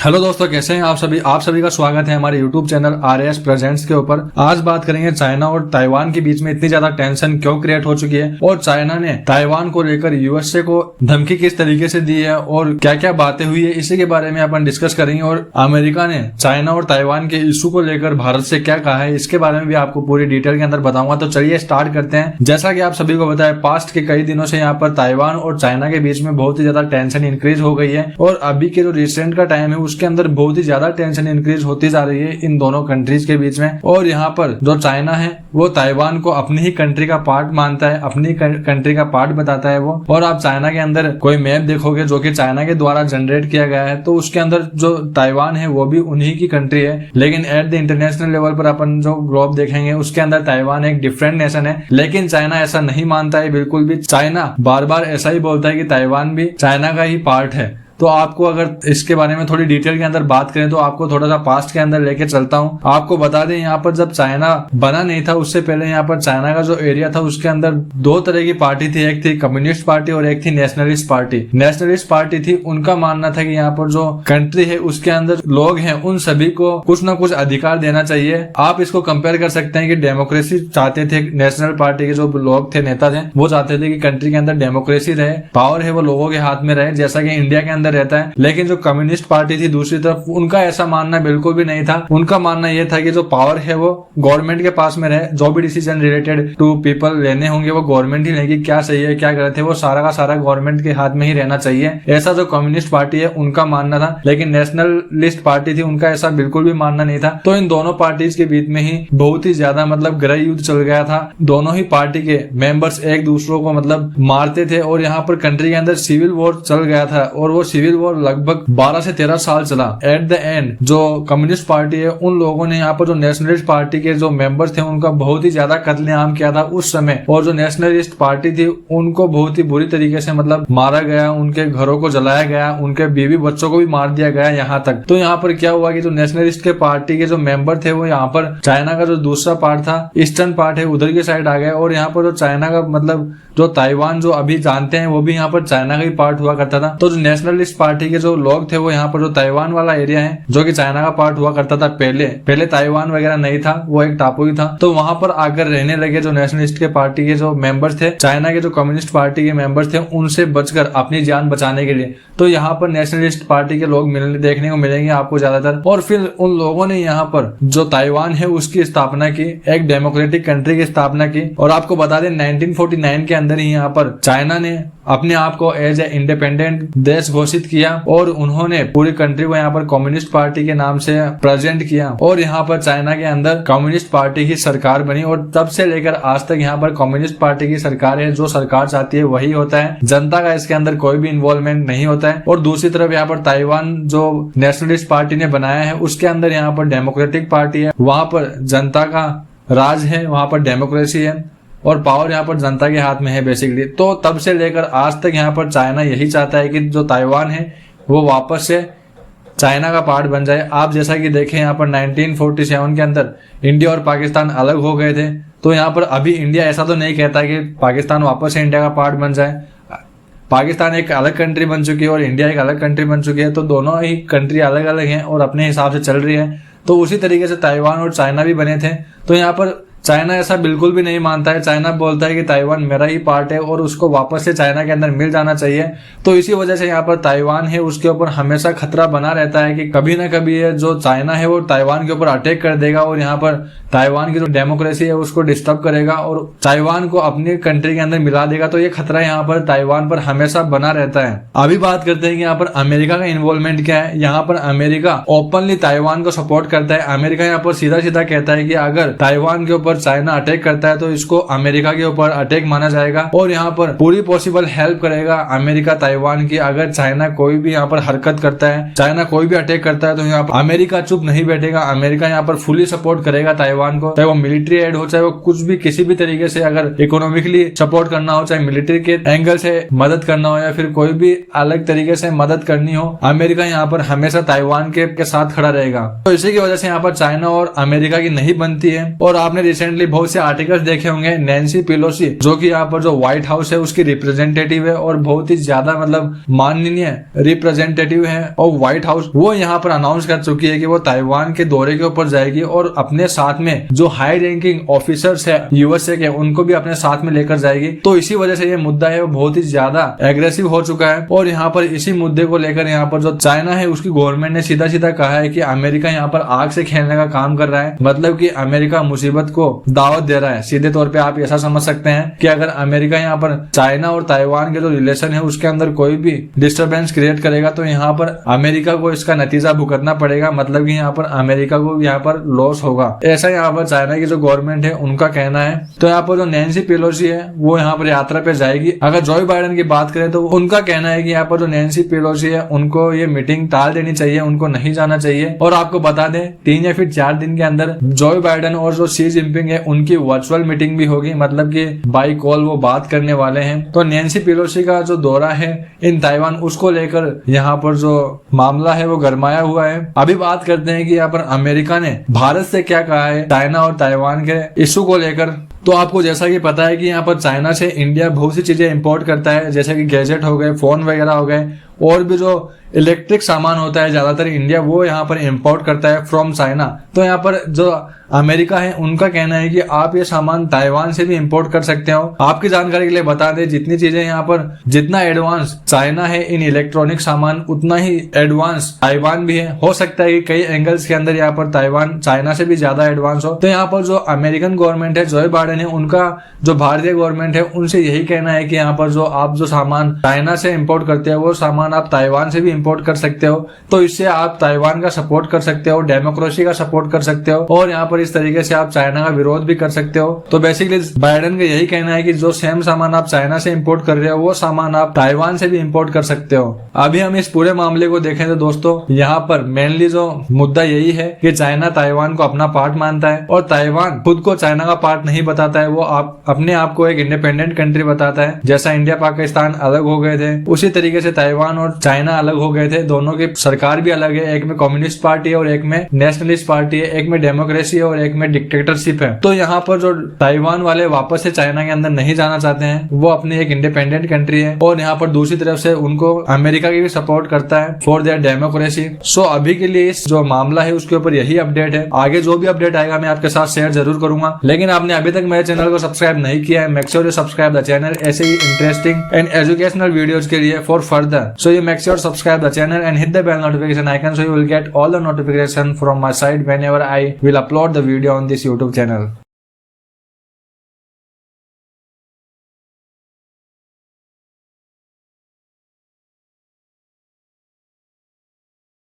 Hello दोस्तों, कैसे हैं आप सभी का स्वागत है हमारे YouTube चैनल RAS प्रेजेंट्स के ऊपर। आज बात करेंगे चाइना और ताइवान के बीच में इतनी ज्यादा टेंशन क्यों क्रिएट हो चुकी है और चाइना ने ताइवान को लेकर USA को धमकी किस तरीके से दी है और क्या क्या बातें हुई है, इसी के बारे में अपन डिस्कस करेंगे। और अमेरिका ने चाइना और ताइवान के इशू को लेकर भारत से क्या कहा है, इसके बारे में भी आपको पूरी डिटेल के अंदर बताऊंगा। तो चलिए स्टार्ट करते हैं। जैसा की आप सभी को पता है, पास्ट के कई दिनों से यहाँ पर ताइवान और चाइना के बीच में बहुत ही ज्यादा टेंशन इंक्रीज हो गई है और अभी के जो रिसेंट का टाइम है उसके अंदर बहुत ही ज्यादा टेंशन इंक्रीज होती जा रही है इन दोनों कंट्रीज के बीच में। और यहाँ पर जो चाइना है वो ताइवान को अपनी ही कंट्री का पार्ट मानता है, अपनी कंट्री का पार्ट बताता है वो। और आप चाइना के अंदर कोई मैप देखोगे जो कि चाइना के द्वारा जनरेट किया गया है, तो उसके अंदर जो ताइवान है वो भी उन्हीं की कंट्री है। लेकिन एट द इंटरनेशनल लेवल पर अपन जो ग्लोब देखेंगे उसके अंदर ताइवान एक डिफरेंट नेशन है। लेकिन चाइना ऐसा नहीं मानता है बिल्कुल भी। चाइना बार बार ऐसा ही बोलता है कि ताइवान भी चाइना का ही पार्ट है। तो आपको अगर इसके बारे में थोड़ी डिटेल के अंदर बात करें तो आपको थोड़ा सा पास्ट के अंदर लेके चलता हूँ। आपको बता दें, यहाँ पर जब चाइना बना नहीं था उससे पहले यहाँ पर चाइना का जो एरिया था उसके अंदर दो तरह की पार्टी थी, एक थी कम्युनिस्ट पार्टी और एक थी नेशनलिस्ट पार्टी। नेशनलिस्ट पार्टी थी, उनका मानना था कि यहाँ पर जो कंट्री है उसके अंदर लोग हैं उन सभी को कुछ ना कुछ अधिकार देना चाहिए। आप इसको कंपेयर कर सकते हैं कि डेमोक्रेसी चाहते थे नेशनल पार्टी के जो लोग थे, नेता थे, वो चाहते थे कि कंट्री के अंदर डेमोक्रेसी रहे, पावर है वो लोगों के हाथ में रहे, जैसा कि इंडिया के अंदर रहता है। लेकिन जो कम्युनिस्ट पार्टी थी दूसरी तरफ, उनका ऐसा मानना बिल्कुल भी नहीं था। उनका मानना यह था कि जो पावर है वो गवर्नमेंट के पास में रहे, जो भी डिसीजन रिलेटेड टू पीपल लेने होंगे वो गवर्नमेंट ही लेगी, क्या सही है क्या गलत है वो सारा का सारा गवर्नमेंट के हाथ में ही रहना चाहिए। ऐसा जो कम्युनिस्ट पार्टी है उनका मानना था। लेकिन नेशनलिस्ट पार्टी थी, उनका ऐसा बिल्कुल भी मानना नहीं था। तो इन दोनों पार्टीज के बीच में ही बहुत ही ज्यादा गृह युद्ध चल गया था। दोनों ही पार्टी के मेंबर्स एक दूसरों को मारते थे और यहाँ पर कंट्री के अंदर सिविल वॉर चल गया था और वो सिविल वॉर लगभग 12 से 13 साल चला। एट द एंड जो कम्युनिस्ट पार्टी है उन लोगों ने यहाँ पर जो नेशनलिस्ट पार्टी के जो मेंबर्स थे उनका बहुत ही ज्यादा कत्लेआम किया था उस समय। और जो नेशनलिस्ट पार्टी थी उनको बहुत ही बुरी तरीके से मारा गया, उनके घरों को जलाया गया, उनके बीवी बच्चों को भी मार दिया गया यहाँ तक। तो यहाँ पर क्या हुआ कि जो नेशनलिस्ट के पार्टी के जो मेंबर थे वो यहाँ पर चाइना का जो दूसरा पार्ट था, ईस्टर्न पार्ट है, उधर की साइड आ गए। और यहाँ पर जो चाइना का जो ताइवान जो अभी जानते हैं वो भी यहाँ पर चाइना का ही पार्ट हुआ करता था। तो जो नेशनलिस्ट पार्टी के जो लोग थे वो यहाँ पर जो ताइवान वाला एरिया है जो कि चाइना का पार्ट हुआ करता था पहले ताइवान वगैरह नहीं था, वो एक टापू ही था। तो वहां पर आकर रहने लगे जो नेशनलिस्ट के पार्टी के जो मेंबर्स थे, चाइना के जो कम्युनिस्ट पार्टी के मेंबर्स थे, उनसे बचकर अपनी जान बचाने के लिए। तो यहाँ पर नेशनलिस्ट पार्टी के लोग देखने को मिलेंगे आपको ज्यादातर। और फिर उन लोगों ने यहाँ पर जो ताइवान है उसकी स्थापना की, एक डेमोक्रेटिक कंट्री की स्थापना की। और आपको बता दें 1949 के अंदर ही यहाँ पर चाइना ने अपने आप को एज ए इंडिपेंडेंट देश घोषित किया और उन्होंने पूरी कंट्री को यहाँ पर कम्युनिस्ट पार्टी के नाम से प्रेजेंट किया। और यहाँ पर चाइना के अंदर कम्युनिस्ट पार्टी की सरकार बनी और तब से लेकर आज तक यहाँ पर कम्युनिस्ट पार्टी की सरकार है। जो सरकार चाहती है वही होता है, जनता का इसके अंदर कोई भी इन्वॉल्वमेंट नहीं होता है। और दूसरी तरफ यहाँ पर ताइवान जो नेशनलिस्ट पार्टी ने बनाया है उसके अंदर यहाँ पर डेमोक्रेटिक पार्टी है, वहां पर जनता का राज है, वहां पर डेमोक्रेसी है और पावर यहाँ पर जनता के हाथ में है बेसिकली। तो तब से लेकर आज तक यहाँ पर चाइना यही चाहता है कि जो ताइवान है वो वापस से चाइना का पार्ट बन जाए। आप जैसा कि देखें यहाँ पर 1947 के अंदर इंडिया और पाकिस्तान अलग हो गए थे। तो यहाँ पर अभी इंडिया ऐसा तो नहीं कहता कि पाकिस्तान वापस से इंडिया का पार्ट बन जाए। पाकिस्तान एक अलग कंट्री बन चुकी है और इंडिया एक अलग कंट्री बन चुकी है। तो दोनों ही कंट्री अलग अलग हैं और अपने हिसाब से चल रही है। तो उसी तरीके से ताइवान और चाइना भी बने थे। तो यहाँ पर चाइना ऐसा बिल्कुल भी नहीं मानता है। चाइना बोलता है कि ताइवान मेरा ही पार्ट है और उसको वापस से चाइना के अंदर मिल जाना चाहिए। तो इसी वजह से यहाँ पर ताइवान है उसके ऊपर हमेशा खतरा बना रहता है कि कभी ना कभी ये जो चाइना है वो ताइवान के ऊपर अटैक कर देगा और यहाँ पर ताइवान की जो डेमोक्रेसी है उसको डिस्टर्ब करेगा और ताइवान को अपनी कंट्री के अंदर मिला देगा। तो ये खतरा यहाँ पर ताइवान पर हमेशा बना रहता है। अभी बात करते हैं कि यहाँ पर अमेरिका का इन्वॉल्वमेंट क्या है। यहाँ पर अमेरिका ओपनली ताइवान को सपोर्ट करता है। अमेरिका यहाँ पर सीधा सीधा कहता है कि अगर ताइवान के ऊपर चाइना अटैक करता है तो इसको अमेरिका के ऊपर अटैक माना जाएगा और यहाँ पर पूरी पॉसिबल हेल्प करेगा अमेरिका ताइवान की। अगर चाइना कोई भी यहाँ पर हरकत करता है, चाइना कोई भी अटैक करता है तो यहाँ पर अमेरिका चुप नहीं बैठेगा। अमेरिका यहाँ पर फुली सपोर्ट करेगा ताइवान को, चाहे वो मिलिट्री एड हो, चाहे वो कुछ भी किसी भी तरीके से अगर इकोनॉमिकली सपोर्ट करना हो, चाहे मिलिट्री के एंगल से मदद करना हो या फिर कोई भी अलग तरीके से मदद करनी हो, अमेरिका यहाँ पर हमेशा ताइवान के साथ खड़ा रहेगा। तो इसी की वजह से यहाँ पर चाइना और अमेरिका की नहीं बनती है। और आपने रिसेंटली बहुत से आर्टिकल्स देखे होंगे, नैन्सी पेलोसी जो कि यहाँ पर जो व्हाइट हाउस है उसकी रिप्रेजेंटेटिव है और बहुत ही ज्यादा मतलब माननीय रिप्रेजेंटेटिव है, और व्हाइट हाउस वो यहाँ पर अनाउंस कर चुकी है कि वो ताइवान के दौरे के ऊपर जाएगी और अपने साथ में जो हाई रैंकिंग ऑफिसर्स है यूएसए के उनको भी अपने साथ में लेकर जाएगी। तो इसी वजह से ये मुद्दा है वो बहुत ही ज्यादा एग्रेसिव हो चुका है, और यहाँ पर इसी मुद्दे को लेकर यहाँ पर जो चाइना है उसकी गवर्नमेंट ने सीधा सीधा कहा है कि अमेरिका यहाँ पर आग से खेलने का काम कर रहा है, मतलब कि अमेरिका मुसीबत को दावत दे रहा है। सीधे तौर पे आप ऐसा समझ सकते हैं कि अगर अमेरिका यहाँ पर चाइना और ताइवान के जो रिलेशन है उसके अंदर कोई भी डिस्टरबेंस क्रिएट करेगा तो यहाँ पर अमेरिका को इसका नतीजा भुगतना पड़ेगा, मतलब कि यहाँ पर अमेरिका को यहाँ पर लॉस होगा। ऐसा यहाँ पर चाइना की जो गवर्नमेंट है उनका कहना है। तो यहाँ पर जो नैन्सी पेलोसी है वो यहाँ पर यात्रा पे जाएगी। अगर जो बाइडेन की बात करें तो उनका कहना है कि यहाँ पर जो नैन्सी पेलोसी है उनको ये मीटिंग टाल देनी चाहिए, उनको नहीं जाना चाहिए। और आपको बता दें 3 या फिर 4 दिन के अंदर जो बाइडेन और जो शी जिनपिंग है उनकी वर्चुअल मीटिंग भी होगी, मतलब कि बाई कॉल वो बात करने वाले हैं। तो नैन्सी पेलोसी का जो दौरा है इन ताइवान उसको लेकर यहाँ पर जो मामला है वो गरमाया हुआ है। अभी बात करते हैं कि यहाँ पर अमेरिका ने भारत से क्या कहा है चाइना और ताइवान के इशू को लेकर। तो आपको जैसा कि पता है कि यहाँ पर चाइना से इंडिया बहुत सी चीजें इंपोर्ट करता है, जैसे कि गैजेट हो गए, फोन वगैरह हो गए, और भी जो इलेक्ट्रिक सामान होता है ज्यादातर इंडिया वो यहाँ पर इंपोर्ट करता है फ्रॉम चाइना। तो यहाँ पर जो अमेरिका है उनका कहना है कि आप ये सामान ताइवान से भी इंपोर्ट कर सकते हो। आपकी जानकारी के लिए बता दें जितनी चीजें यहाँ पर जितना एडवांस चाइना है इन इलेक्ट्रॉनिक सामान उतना ही एडवांस ताइवान भी है। हो सकता है कि कई एंगल्स के अंदर यहाँ पर ताइवान चाइना से भी ज्यादा एडवांस हो। तो यहाँ पर जो अमेरिकन गवर्नमेंट है जो बाइडेन है उनका जो भारतीय गवर्नमेंट है उनसे यही कहना है कि यहाँ पर जो आप जो सामान चाइना से इम्पोर्ट करते हो वो सामान आप ताइवान से भी इम्पोर्ट कर सकते हो। तो इससे आप ताइवान का सपोर्ट कर सकते हो, डेमोक्रेसी का सपोर्ट कर सकते हो, और यहाँ पर इस तरीके से आप चाइना का विरोध भी कर सकते हो। तो बेसिकली बाइडेन का यही कहना है कि जो सेम सामान आप चाइना से इंपोर्ट कर रहे हो वो सामान आप ताइवान से भी इंपोर्ट कर सकते हो। अभी हम इस पूरे मामले को देखें तो दोस्तों यहाँ पर मेनली जो मुद्दा यही है कि चाइना ताइवान को अपना पार्ट मानता है और ताइवान खुद को चाइना का पार्ट नहीं बताता है, वो अपने आप को एक इंडिपेंडेंट कंट्री बताता है। जैसा इंडिया पाकिस्तान अलग हो गए थे उसी तरीके से ताइवान और चाइना अलग हो गए थे। दोनों की सरकार भी अलग है, एक में कम्युनिस्ट पार्टी है और एक में नेशनलिस्ट पार्टी है, एक में डेमोक्रेसी है और एक में डिक्टेटरशिप है। तो यहाँ पर जो ताइवान वाले वापस से चाइना के अंदर नहीं जाना चाहते हैं, वो अपनी एक इंडिपेंडेंट कंट्री है, और यहाँ पर दूसरी तरफ से उनको अमेरिका की भी सपोर्ट करता है फॉर देयर डेमोक्रेसी। सो अभी के लिए इस जो मामला है उसके ऊपर यही अपडेट है। आगे जो भी अपडेट आएगा मैं आपके साथ शेयर जरूर करूंगा। लेकिन आपने अभी तक मेरे चैनल को सब्सक्राइब नहीं किया है, make sure you subscribe the channel ऐसे ही इंटरेस्टिंग एंड एजुकेशनल वीडियोस के लिए for further. So you make sure subscribe the channel and hit the bell notification icon so you will get all the notification from my side whenever I will upload the video on this YouTube channel.